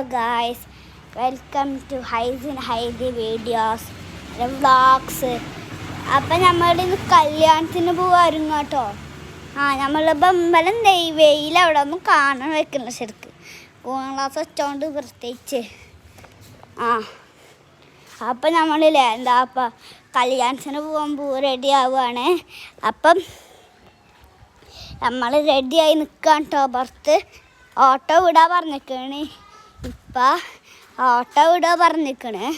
Guys, welcome to Hyzin Heidi videos, vlogs. അപ്പം നമ്മളിന്ന് കല്യാണത്തിന് പോവാറുണ്ട് കേട്ടോ. നമ്മളിപ്പോൾ അമ്പലം വെയിൽ അവിടെ ഒന്നും കാണാൻ വെക്കില്ല ശരിക്ക്. കൂൺ ക്ലാസ് വെച്ചോണ്ട് പ്രത്യേകിച്ച്. അപ്പം നമ്മളില്ലേ അപ്പം കല്യാണത്തിന് പോകുമ്പോൾ റെഡി ആവുകയാണ്. അപ്പം നമ്മൾ റെഡിയായി നിൽക്കാൻ കേട്ടോ. പുറത്ത് ഓട്ടോ വിടാൻ പറഞ്ഞിരിക്കണേ. ഇപ്പം ഓട്ടോ വിടാൻ പറഞ്ഞിരിക്കണേ.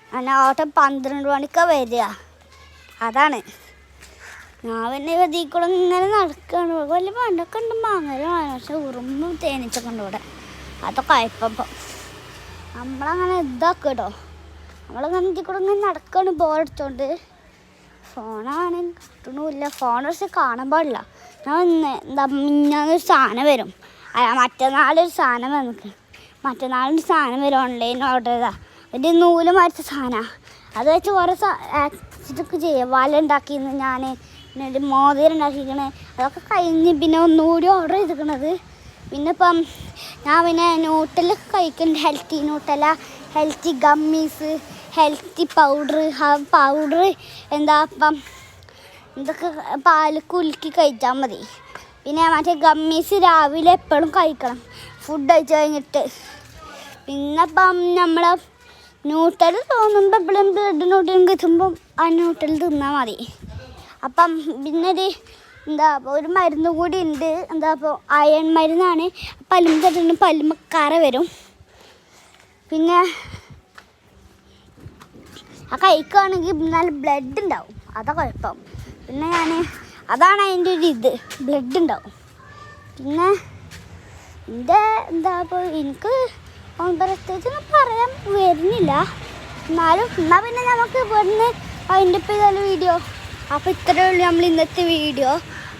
അങ്ങനെ ഓട്ടോ 12 മണിക്കാണ് വരിക. അതാണ് ഞാൻ പിന്നെ ഇതിൽ കൂടെ ഇങ്ങനെ നടക്കുകയാണ്. വലിയ പണ്ടൊക്കെ ഉണ്ട്, മാങ്ങലാണ്. പക്ഷെ ഉറുമ്പും തേനീച്ചൊക്കെ ഉണ്ട് ഇവിടെ. അതൊക്കെ ആയപ്പം നമ്മളങ്ങനെ ഇതാക്കുക കേട്ടോ. നമ്മളിങ്ങനെ ഇതിൽ കൂടെ ഇങ്ങനെ നടക്കുകയാണ് ബോറടിച്ചോണ്ട്. ഫോണാണെങ്കിൽ കിട്ടണമില്ല. ഫോൺ പക്ഷെ കാണാൻ പാടില്ല. ഞാൻ മിഞ്ഞാന്നൊരു സാധനം വരും. മറ്റന്നാളൊരു സാധനം വന്നിട്ട് മറ്റന്നാളൊരു സാധനം വരും. ഓൺലൈൻ ഓർഡർ ചെയ്താൽ ഒരു നൂല് മരിച്ച സാധനമാണ്. അത് വെച്ച് കുറേ ആക്സിഡൊക്കെ ചെയ്യാം. വല ഉണ്ടാക്കിയിരുന്നു ഞാൻ, പിന്നെ ഒരു മോതിരം ഉണ്ടാക്കിയിരിക്കണേ. അതൊക്കെ കഴിഞ്ഞ് പിന്നെ ഒന്നുകൂടി ഓർഡർ ചെയ്തിരിക്കണത്. പിന്നെ ഇപ്പം ഞാൻ പിന്നെ ന്യൂട്ടലൊക്കെ കഴിക്കുന്നുണ്ട്. Healthy Nutella, healthy gummies, healthy powder. Powder ഇപ്പം ഇതൊക്കെ പാല് കുലുക്കി കഴിച്ചാൽ മതി. പിന്നെ മറ്റേ ഗമ്മീസ് രാവിലെ എപ്പോഴും കഴിക്കണം ഫുഡ് കഴിച്ച് കഴിഞ്ഞിട്ട്. പിന്നെ ഇപ്പം നമ്മൾ ന്യൂട്ടൽ തോന്നുമ്പോൾ എപ്പോഴും ബ്ലഡ് ന്യൂട്ടലും കിട്ടുമ്പം ആ ന്യൂട്ടൽ തിന്നാൽ മതി. അപ്പം പിന്നെ ഒരു മരുന്ന് കൂടി ഉണ്ട്. അയൺ മരുന്നാണ്. പല്ലുമ്പ തട്ടുന്ന പല്ലുമ്പ കറ വരും. പിന്നെ കഴിക്കുകയാണെങ്കിൽ നല്ല ബ്ലഡ് ഉണ്ടാവും. അതാ കുഴപ്പം. പിന്നെ അതാണ് അതിൻ്റെ ഒരു ബ്ലഡ് ഉണ്ടാവും. പിന്നെ എനിക്ക് പ്രത്യേകിച്ചൊന്നും പറയാൻ വരുന്നില്ല. എന്നാൽ പിന്നെ നമുക്ക് ഇവിടുന്ന് അതിൻ്റെ ഇപ്പം വീഡിയോ. അപ്പോൾ ഇത്രയേ ഉള്ളൂ നമ്മൾ ഇന്നത്തെ വീഡിയോ.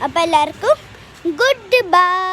അപ്പോൾ എല്ലാവർക്കും ഗുഡ് ബൈ.